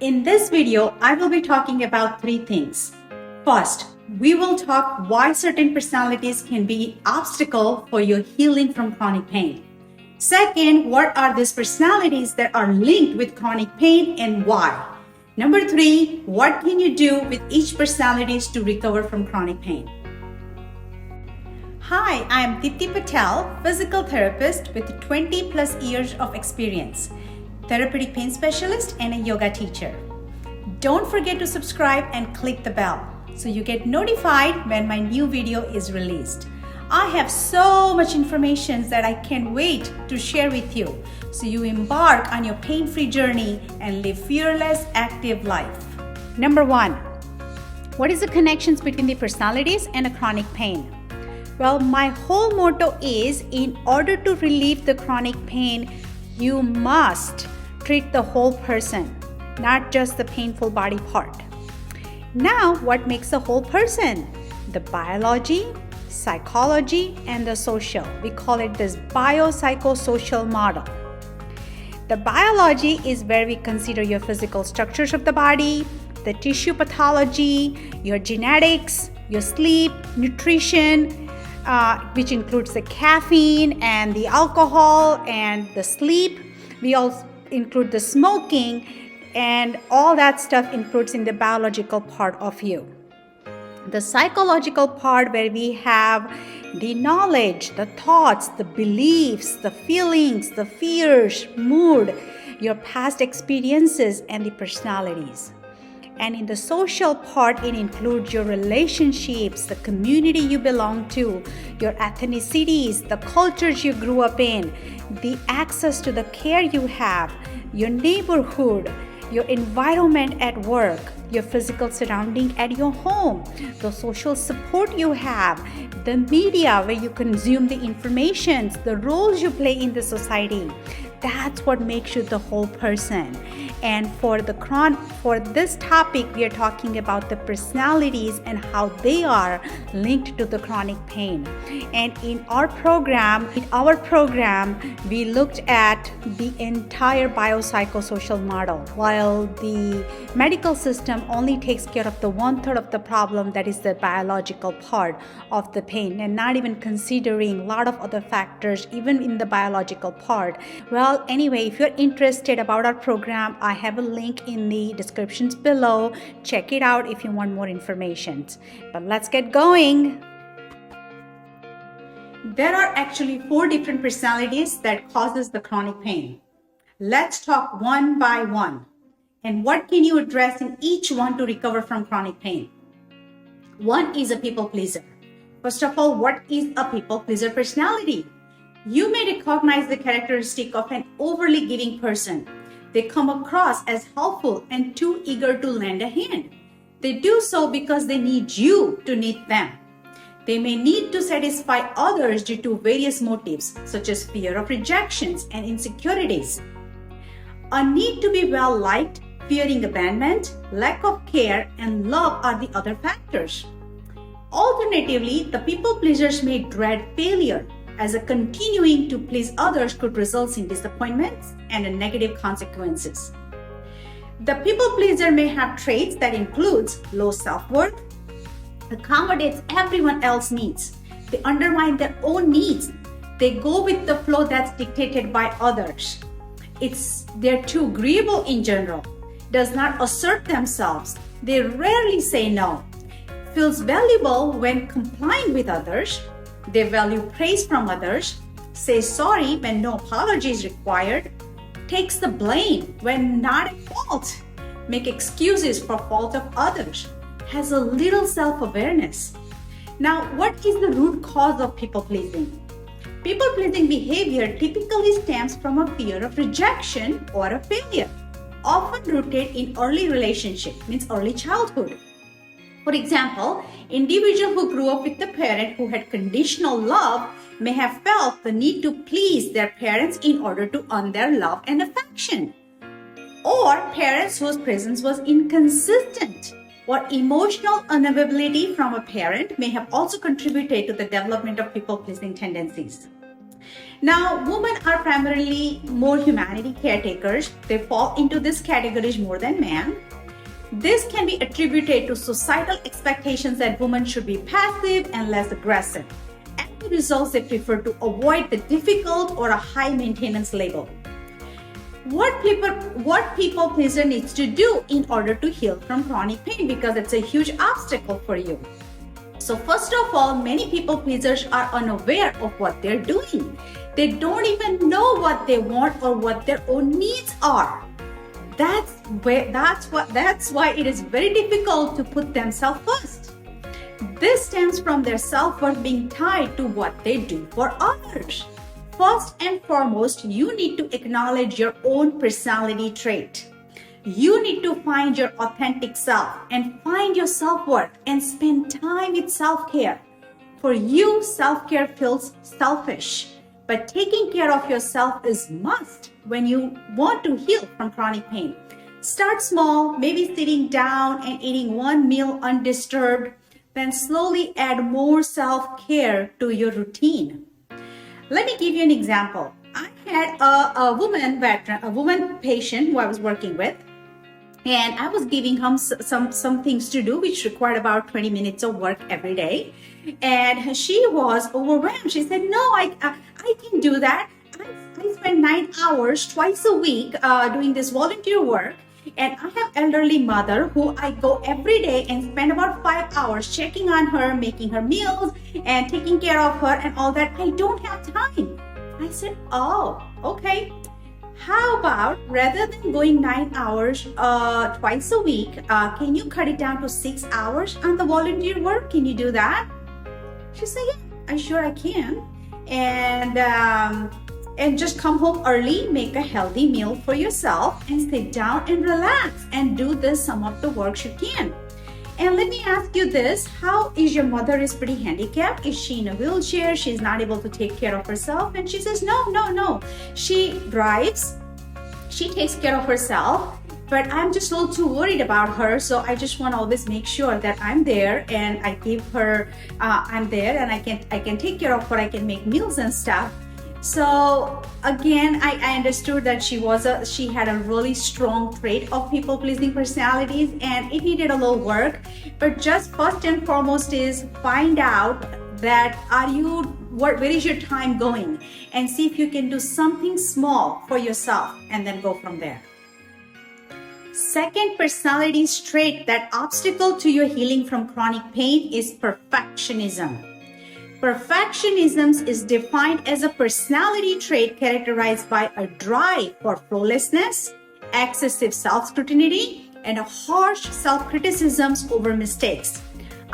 In this video, I will be talking about three things. First, we will talk why certain personalities can be an obstacle for your healing from chronic pain. Second, what are these personalities that are linked with chronic pain and why? Number three, what can you do with each personality to recover from chronic pain? Hi, I am Dipti Patel, physical therapist with 20 plus years of experience, therapeutic pain specialist and a yoga teacher. Don't forget to subscribe and click the bell so you get notified when my new video is released. I have so much information that I can't wait to share with you so you embark on your pain-free journey and live fearless, active life. Number one, what is the connections between the personalities and a chronic pain? Well, my whole motto is in order to relieve the chronic pain, you must treat the whole person, not just the painful body part. Now, what makes a whole person? The biology, psychology, and the social. We call it this biopsychosocial model. The biology is where we consider your physical structures of the body, the tissue pathology, your genetics, your sleep, nutrition, which includes the caffeine and the alcohol and the sleep. We also include the smoking, and all that stuff includes in the biological part of you. The psychological part, where we have the knowledge, the thoughts, the beliefs, the feelings, the fears, mood, your past experiences, and the personalities. And in the social part, it includes your relationships, the community you belong to, your ethnicities, the cultures you grew up in, the access to the care you have, your neighborhood, your environment at work, your physical surrounding at your home, the social support you have, the media where you consume the information, the roles you play in the society. That's what makes you the whole person. And for this topic, we are talking about the personalities and how they are linked to the chronic pain. And in our program, we looked at the entire biopsychosocial model, while the medical system only takes care of the 1/3 of the problem, that is the biological part of the pain, and not even considering a lot of other factors, even in the biological part. Well, anyway, if you're interested about our program, I have a link in the descriptions below. Check it out if you want more information. But let's get going. There are actually 4 different personalities that causes the chronic pain. Let's talk one by one. And what can you address in each one to recover from chronic pain? One is a people pleaser. First of all, what is a people pleaser personality? You may recognize the characteristic of an overly giving person. They come across as helpful and too eager to lend a hand. They do so because they need you to need them. They may need to satisfy others due to various motives, such as fear of rejections and insecurities. A need to be well liked, fearing abandonment, lack of care, and love are the other factors. Alternatively, the people pleasers may dread failure, as a continuing to please others could result in disappointments and negative consequences. The people pleaser may have traits that includes low self-worth, accommodates everyone else's needs. They undermine their own needs. They go with the flow that's dictated by others. They're too agreeable in general, does not assert themselves. They rarely say no, feels valuable when complying with others. They value praise from others, say sorry when no apology is required, takes the blame when not at fault, make excuses for fault of others, has a little self-awareness. Now, what is the root cause of people-pleasing? People-pleasing behavior typically stems from a fear of rejection or a failure, often rooted in early relationship, means early childhood. For example, individuals who grew up with a parent who had conditional love may have felt the need to please their parents in order to earn their love and affection. Or parents whose presence was inconsistent or emotional unavailability from a parent may have also contributed to the development of people-pleasing tendencies. Now, women are primarily more humanity caretakers. They fall into this category more than men. This can be attributed to societal expectations that women should be passive and less aggressive. As a result, they prefer to avoid the difficult or a high maintenance label. What people pleaser needs to do in order to heal from chronic pain, because it's a huge obstacle for you. So first of all, many people pleasers are unaware of what they're doing. They don't even know what they want or what their own needs are. That's why it is very difficult to put themselves first. This stems from their self-worth being tied to what they do for others. First and foremost, you need to acknowledge your own personality trait. You need to find your authentic self and find your self-worth and spend time with self-care. For you, self-care feels selfish, but taking care of yourself is must when you want to heal from chronic pain. Start small, maybe sitting down and eating one meal undisturbed, then slowly add more self-care to your routine. Let me give you an example. I had a woman patient who I was working with, and I was giving him some things to do, which required about 20 minutes of work every day. And she was overwhelmed. She said, "No, I can do that. I spend 9 hours twice a week doing this volunteer work. And I have elderly mother who I go every day and spend about 5 hours checking on her, making her meals and taking care of her and all that. I don't have time." I said, "Oh, okay. How about rather than going 9 hours twice a week, can you cut it down to 6 hours on the volunteer work? Can you do that?" She said, "Yeah, I can. And just come home early, make a healthy meal for yourself, and sit down and relax and do some of the work you can. And let me ask you this, how is your mother is pretty handicapped? Is she in a wheelchair? She's not able to take care of herself?" And she says, No. She drives, she takes care of herself, but I'm just a little too worried about her. So I just want to always make sure that I'm there and I give her, I'm there and I can take care of her. I can make meals and stuff." So again, I understood that she had a really strong trait of people-pleasing personalities, and it needed a little work. But just first and foremost is find out that where is your time going, and see if you can do something small for yourself and then go from there. Second personality trait that obstacle to your healing from chronic pain is perfectionism. Perfectionism is defined as a personality trait characterized by a drive for flawlessness, excessive self-scrutiny, and a harsh self-criticisms over mistakes.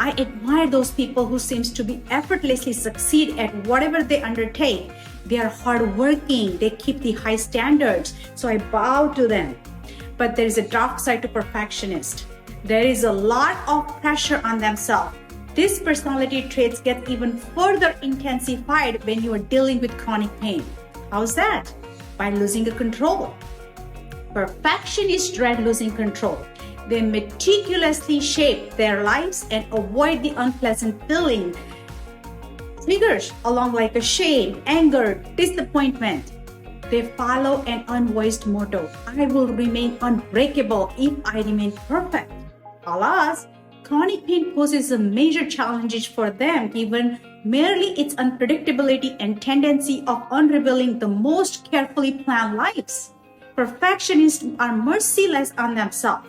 I admire those people who seems to be effortlessly succeed at whatever they undertake. They are hardworking, they keep the high standards, so I bow to them. But there is a dark side to perfectionist. There is a lot of pressure on themselves. These personality traits get even further intensified when you are dealing with chronic pain. How's that? By losing control. Perfectionists dread losing control. They meticulously shape their lives and avoid the unpleasant feeling triggers along like a shame, anger, disappointment. They follow an unvoiced motto: "I will remain unbreakable if I remain perfect." Alas, chronic pain poses a major challenge for them given merely its unpredictability and tendency of unraveling the most carefully planned lives. Perfectionists are merciless on themselves.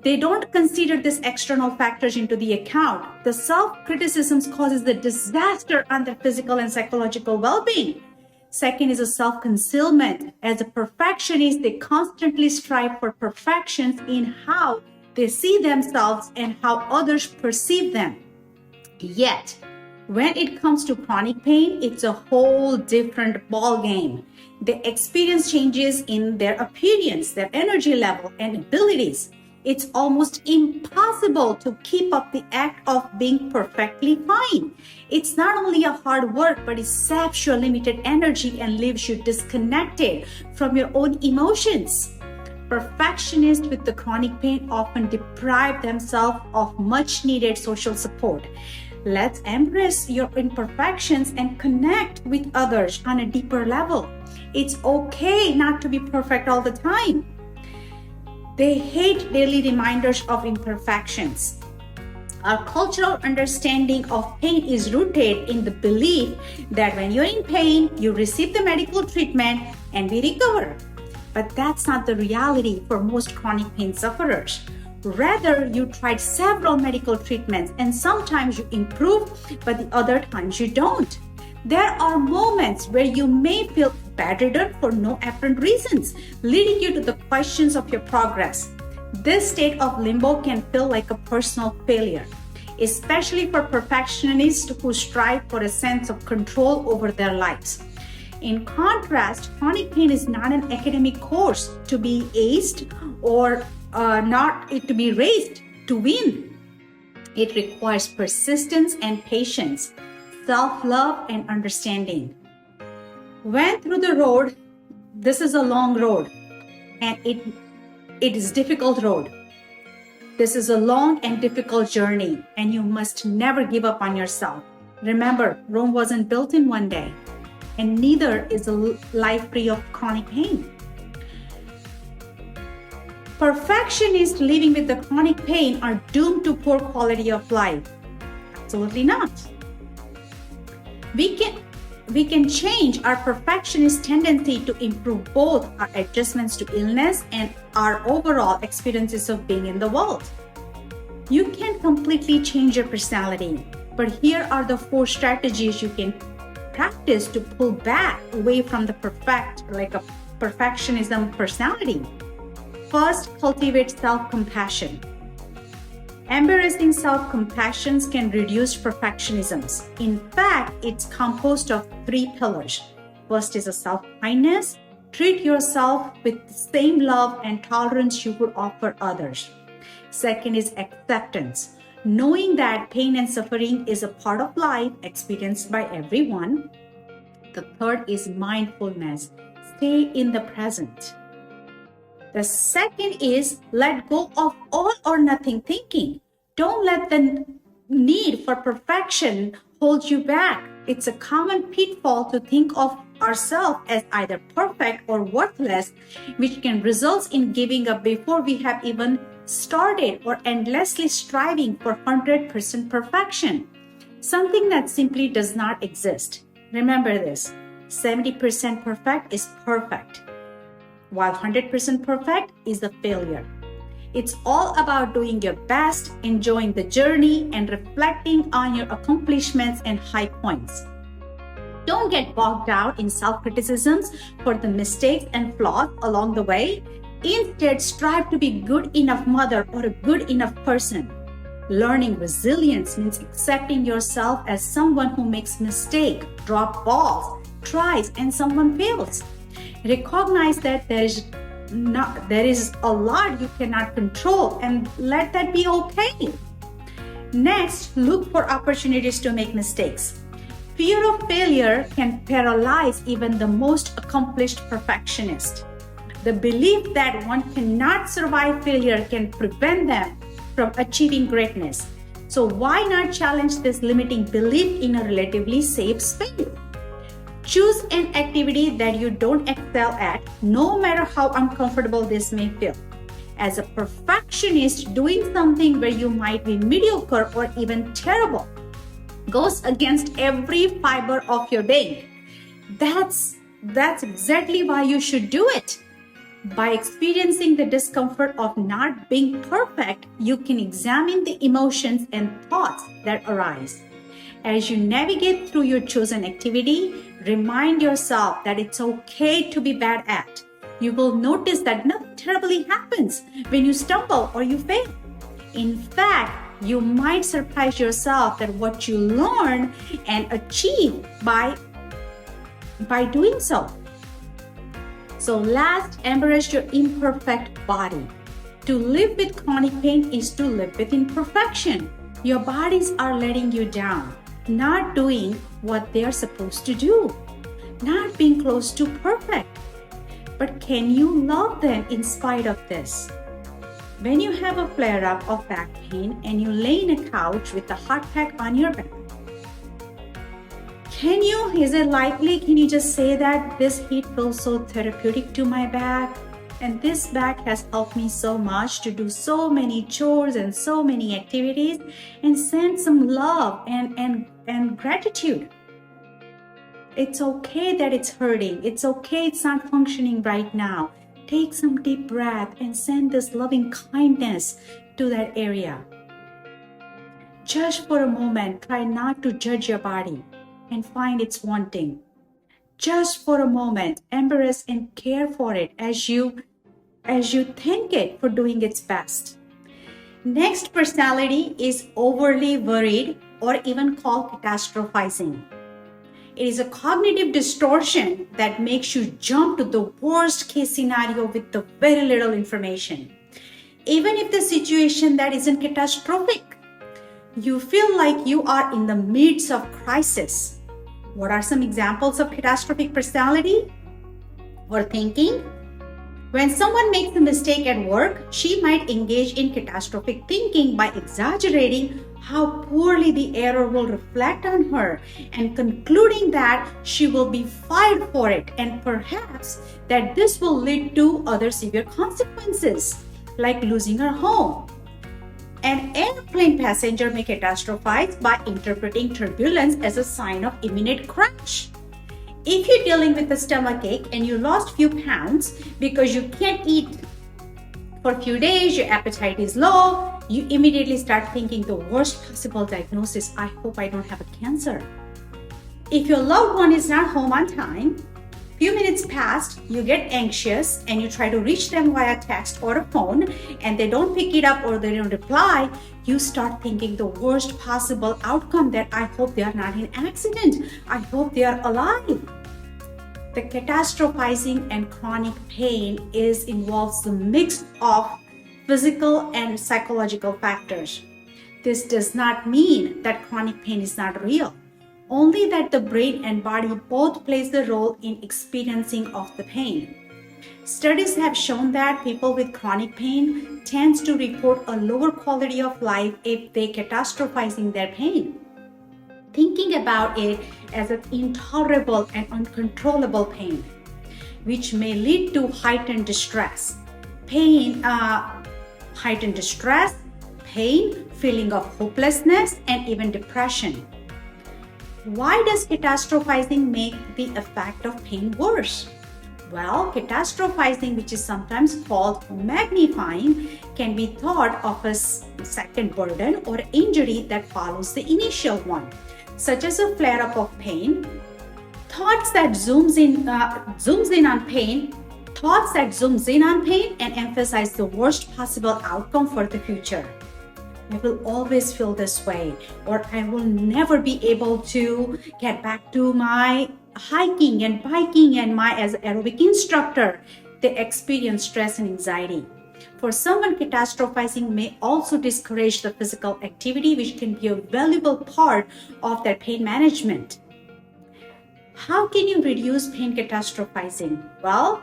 They don't consider these external factors into the account. The self-criticism causes the disaster on their physical and psychological well-being. Second is a self-concealment. As a perfectionist, they constantly strive for perfections in how they see themselves and how others perceive them. Yet, when it comes to chronic pain, it's a whole different ballgame. They experience changes in their appearance, their energy level, and abilities. It's almost impossible to keep up the act of being perfectly fine. It's not only a hard work, but it saps your limited energy and leaves you disconnected from your own emotions. Perfectionists with the chronic pain often deprive themselves of much needed social support. Let's embrace your imperfections and connect with others on a deeper level. It's okay not to be perfect all the time. They hate daily reminders of imperfections. Our cultural understanding of pain is rooted in the belief that when you're in pain, you receive the medical treatment and we recover. But that's not the reality for most chronic pain sufferers. Rather, you tried several medical treatments and sometimes you improve, but the other times you don't. There are moments where you may feel bedridden for no apparent reasons, leading you to the questions of your progress. This state of limbo can feel like a personal failure, especially for perfectionists who strive for a sense of control over their lives. In contrast, chronic pain is not an academic course to be aced or not to be raced to win. It requires persistence and patience, self-love and understanding. Went through the road, this is a long road and it is difficult road. This is a long and difficult journey and you must never give up on yourself. Remember, Rome wasn't built in one day and neither is a life free of chronic pain. Perfectionists living with the chronic pain are doomed to poor quality of life. Absolutely not. We can change our perfectionist tendency to improve both our adjustments to illness and our overall experiences of being in the world. You can't completely change your personality, but here are the 4 strategies you can practice to pull back away from the perfectionism personality. First, cultivate self-compassion. Embracing self-compassion can reduce perfectionism. In fact, it's composed of 3 pillars. First is a self-kindness. Treat yourself with the same love and tolerance you would offer others. Second is acceptance. Knowing that pain and suffering is a part of life experienced by everyone. The third is mindfulness. Stay in the present. The second is let go of all or nothing thinking. Don't let the need for perfection hold you back. It's a common pitfall to think of ourselves as either perfect or worthless, which can result in giving up before we have even started or endlessly striving for 100% perfection, something that simply does not exist. Remember this, 70% perfect is perfect, while 100% perfect is a failure. It's all about doing your best, enjoying the journey, and reflecting on your accomplishments and high points. Don't get bogged down in self-criticisms for the mistakes and flaws along the way. Instead, strive to be good enough mother or a good enough person. Learning resilience means accepting yourself as someone who makes mistakes, drop balls, tries, and someone fails. Recognize that there is a lot you cannot control and let that be okay. Next, look for opportunities to make mistakes. Fear of failure can paralyze even the most accomplished perfectionist. The belief that one cannot survive failure can prevent them from achieving greatness. So why not challenge this limiting belief in a relatively safe space? Choose an activity that you don't excel at, no matter how uncomfortable this may feel. As a perfectionist, doing something where you might be mediocre or even terrible goes against every fiber of your being. That's exactly why you should do it. By experiencing the discomfort of not being perfect, you can examine the emotions and thoughts that arise. As you navigate through your chosen activity, remind yourself that it's okay to be bad at. You will notice that nothing terribly happens when you stumble or you fail. In fact, you might surprise yourself at what you learn and achieve by doing so. So last, embrace your imperfect body. To live with chronic pain is to live with imperfection. Your bodies are letting you down, not doing what they are supposed to do, not being close to perfect. But can you love them in spite of this? When you have a flare-up of back pain and you lay in a couch with a hot pack on your back, Is it likely, can you just say that this heat feels so therapeutic to my back? And this back has helped me so much to do so many chores and so many activities, and send some love and gratitude. It's okay that it's hurting. It's okay it's not functioning right now. Take some deep breath and send this loving kindness to that area. Just for a moment, try not to judge your body and find its wanting. Just for a moment, embrace and care for it as you thank it for doing its best. Next personality is overly worried, or even called catastrophizing. It is a cognitive distortion that makes you jump to the worst case scenario with the very little information. Even if the situation that isn't catastrophic, you feel like you are in the midst of crisis. What are some examples of catastrophic personality or thinking? When someone makes a mistake at work, she might engage in catastrophic thinking by exaggerating how poorly the error will reflect on her and concluding that she will be fired for it, and perhaps that this will lead to other severe consequences like losing her home. An airplane passenger may catastrophize by interpreting turbulence as a sign of imminent crash. If you're dealing with a stomachache and you lost few pounds because you can't eat for a few days, your appetite is low, you immediately start thinking the worst possible diagnosis: I hope I don't have a cancer. If your loved one is not home on time, few minutes passed, you get anxious and you try to reach them via text or a phone and they don't pick it up or they don't reply, you start thinking the worst possible outcome, that I hope they are not in an accident, I hope they are alive. The catastrophizing and chronic pain involves the mix of physical and psychological factors. This does not mean that chronic pain is not real, only that the brain and body both plays the role in experiencing of the pain. Studies have shown that people with chronic pain tend to report a lower quality of life if they catastrophizing their pain, thinking about it as an intolerable and uncontrollable pain, which may lead to heightened distress, pain, feeling of hopelessness, and even depression. Why does catastrophizing make the effect of pain worse? Well, catastrophizing, which is sometimes called magnifying, can be thought of as a second burden or injury that follows the initial one, such as a flare-up of pain, thoughts that zooms in on pain and emphasize the worst possible outcome for the future. I will always feel this way, or I will never be able to get back to my hiking and biking and as an aerobic instructor. They experience stress and anxiety. For someone, catastrophizing may also discourage the physical activity, which can be a valuable part of their pain management. How can you reduce pain catastrophizing? Well,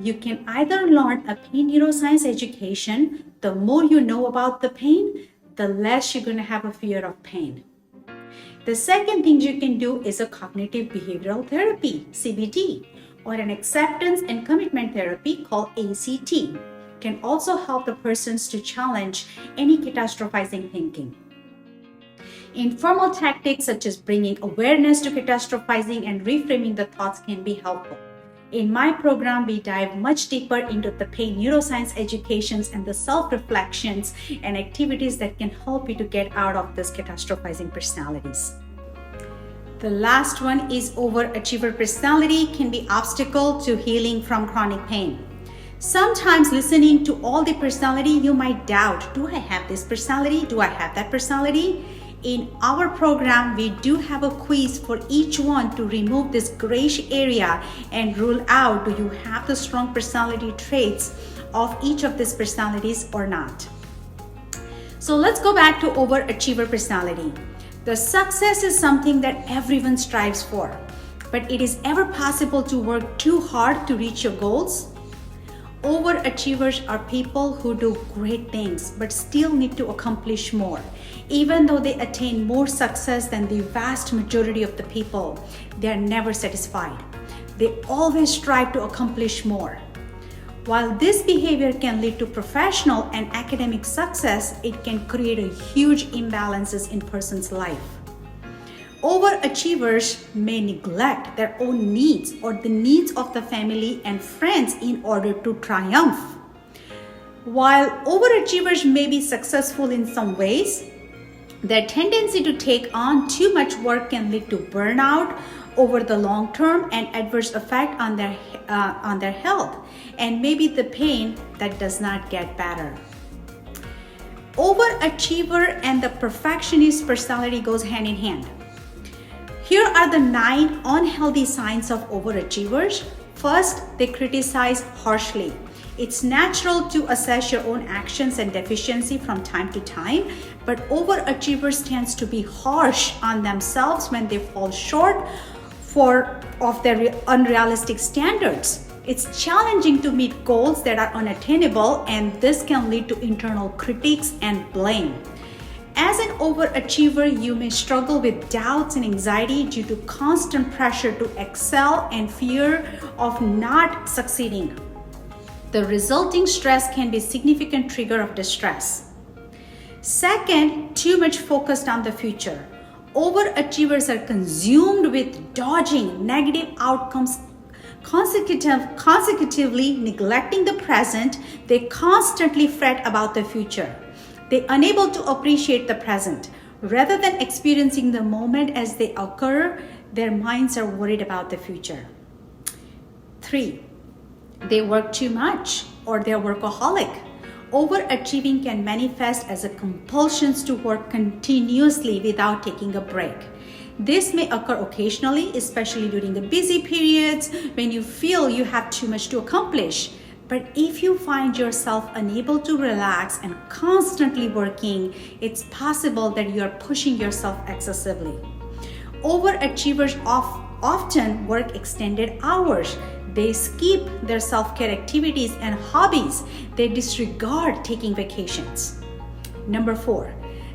you can either learn a pain neuroscience education. The more you know about the pain, the less you're going to have a fear of pain. The second thing you can do is a cognitive behavioral therapy, CBT, or an acceptance and commitment therapy called ACT. Can also help the persons to challenge any catastrophizing thinking. Informal tactics such as bringing awareness to catastrophizing and reframing the thoughts can be helpful. In my program, we dive much deeper into the pain neuroscience educations and the self-reflections and activities that can help you to get out of this catastrophizing personalities. The last one is overachiever personality can be obstacle to healing from chronic pain. Sometimes listening to all the personality, you might doubt, do I have this personality? Do I have that personality? In our program, we do have a quiz for each one to remove this grayish area and rule out, do you have the strong personality traits of each of these personalities or not? So let's go back to overachiever personality. The success is something that everyone strives for, but it is ever possible to work too hard to reach your goals? Overachievers are people who do great things but still need to accomplish more. Even though they attain more success than the vast majority of the people, they are never satisfied. They always strive to accomplish more. While this behavior can lead to professional and academic success, it can create a huge imbalances in a person's life. Overachievers may neglect their own needs or the needs of the family and friends in order to triumph. While overachievers may be successful in some ways, their tendency to take on too much work can lead to burnout over the long term and adverse effect on their health, and maybe the pain that does not get better. Overachiever and the perfectionist personality goes hand in hand. Here are the 9 unhealthy signs of overachievers. First, they criticize harshly. It's natural to assess your own actions and deficiency from time to time, but overachievers tend to be harsh on themselves when they fall short of their unrealistic standards. It's challenging to meet goals that are unattainable, and this can lead to internal critiques and blame. As an overachiever, you may struggle with doubts and anxiety due to constant pressure to excel and fear of not succeeding. The resulting stress can be a significant trigger of distress. Second, too much focused on the future. Overachievers are consumed with dodging negative outcomes, consecutively neglecting the present. They constantly fret about the future. They're unable to appreciate the present. Rather than experiencing the moment as they occur, their minds are worried about the future. 3, they work too much or they're workaholic. Overachieving can manifest as a compulsion to work continuously without taking a break. This may occur occasionally, especially during the busy periods when you feel you have too much to accomplish. But if you find yourself unable to relax and constantly working, it's possible that you are pushing yourself excessively. Overachievers often work extended hours. They skip their self-care activities and hobbies. They disregard taking vacations. Number 4,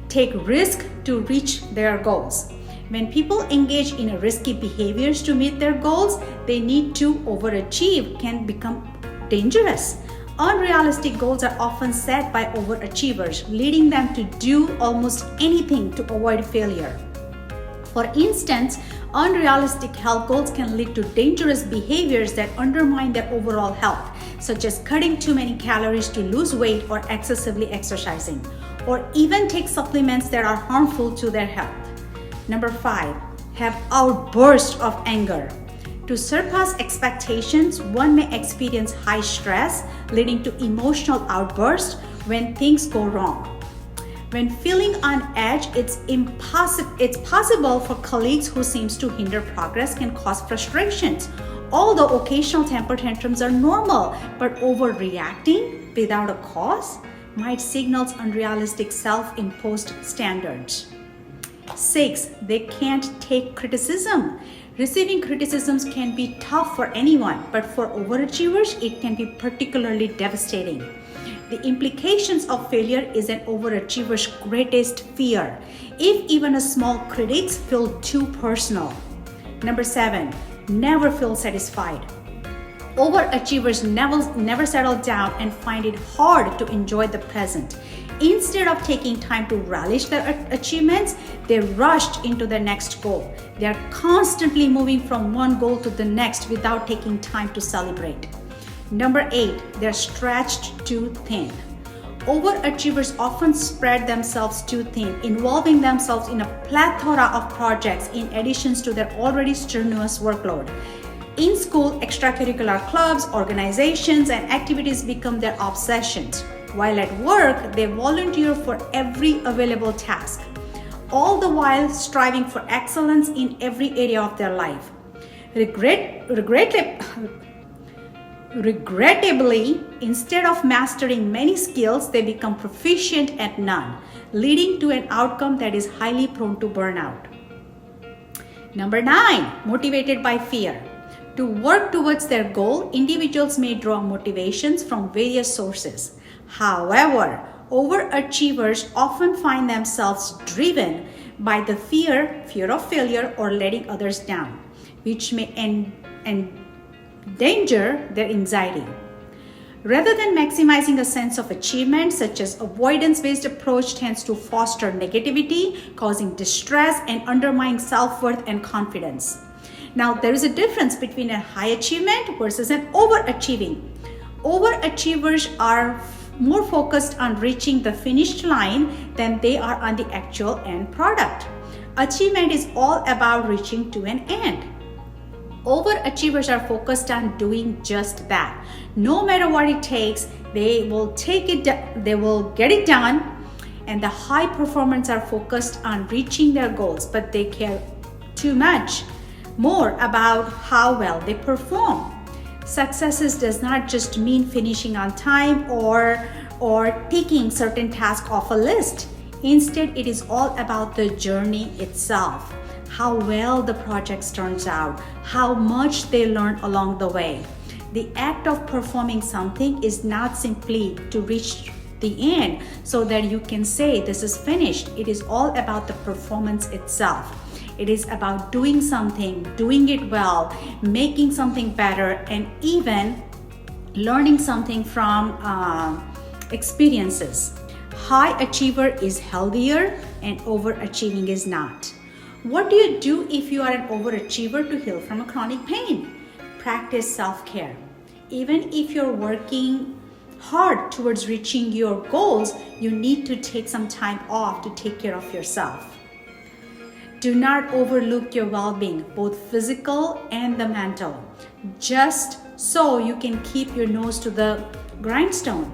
take risk to reach their goals. When people engage in risky behaviors to meet their goals, they need to overachieve can become dangerous. Unrealistic goals are often set by overachievers, leading them to do almost anything to avoid failure. For instance, unrealistic health goals can lead to dangerous behaviors that undermine their overall health, such as cutting too many calories to lose weight or excessively exercising, or even take supplements that are harmful to their health. Number 5, have outbursts of anger. To surpass expectations, one may experience high stress, leading to emotional outbursts when things go wrong. When feeling on edge, it's possible for colleagues who seems to hinder progress can cause frustrations. Although occasional temper tantrums are normal, but overreacting without a cause might signal unrealistic self-imposed standards. 6, they can't take criticism. Receiving criticisms can be tough for anyone, but for overachievers, it can be particularly devastating. The implications of failure is an overachiever's greatest fear, if even a small critic feels too personal. Number 7, never feel satisfied. Overachievers never settle down and find it hard to enjoy the present. Instead of taking time to relish their achievements, they rushed into the next goal. They are constantly moving from one goal to the next without taking time to celebrate. Number 8, they're stretched too thin. Overachievers often spread themselves too thin, involving themselves in a plethora of projects in addition to their already strenuous workload. In school, extracurricular clubs, organizations, and activities become their obsessions. While at work, they volunteer for every available task, all the while striving for excellence in every area of their life. Regrettably, instead of mastering many skills, they become proficient at none, leading to an outcome that is highly prone to burnout. Number 9, motivated by fear. To work towards their goal, individuals may draw motivations from various sources. However, overachievers often find themselves driven by the fear of failure or letting others down, which may endanger their anxiety. Rather than maximizing a sense of achievement, such as avoidance-based approach tends to foster negativity, causing distress and undermining self-worth and confidence. Now, there is a difference between a high achievement versus an overachieving. Overachievers are more focused on reaching the finish line than they are on the actual end product. Achievement is all about reaching to an end. Overachievers are focused on doing just that. No matter what it takes, they will get it done. And the high performers are focused on reaching their goals, but they care too much more about how well they perform. Successes does not just mean finishing on time or taking certain tasks off a list. Instead, it is all about the journey itself. How well the project turns out, how much they learn along the way. The act of performing something is not simply to reach the end so that you can say this is finished. It is all about the performance itself. It is about doing something, doing it well, making something better, and even learning something from experiences. High achiever is healthier and overachieving is not. What do you do if you are an overachiever to heal from a chronic pain? Practice self-care. Even if you're working hard towards reaching your goals, you need to take some time off to take care of yourself. Do not overlook your well-being, both physical and the mental, just so you can keep your nose to the grindstone.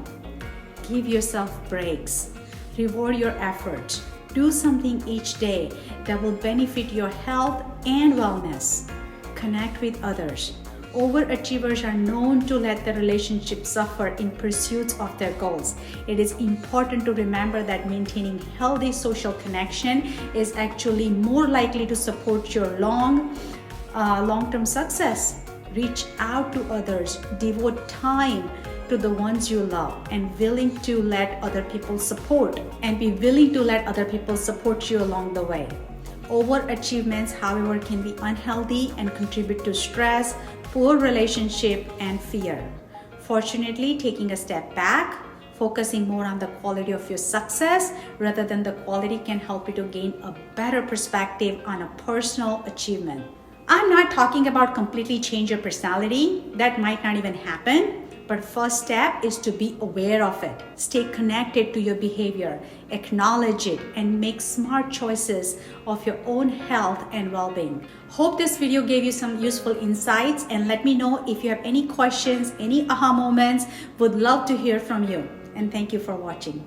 Give yourself breaks. Reward your effort. Do something each day that will benefit your health and wellness. Connect with others. Overachievers are known to let their relationships suffer in pursuit of their goals. It is important to remember that maintaining healthy social connection is actually more likely to support your long-term success. Reach out to others, devote time to the ones you love, and be willing to let other people support you along the way. Overachievements, however, can be unhealthy and contribute to stress, poor relationship, and fear. Fortunately, taking a step back, focusing more on the quality of your success rather than the quality can help you to gain a better perspective on a personal achievement. I'm not talking about completely change your personality. That might not even happen. But first step is to be aware of it. Stay connected to your behavior, acknowledge it, and make smart choices of your own health and well-being. Hope this video gave you some useful insights, and let me know if you have any questions, any aha moments. Would love to hear from you. And thank you for watching.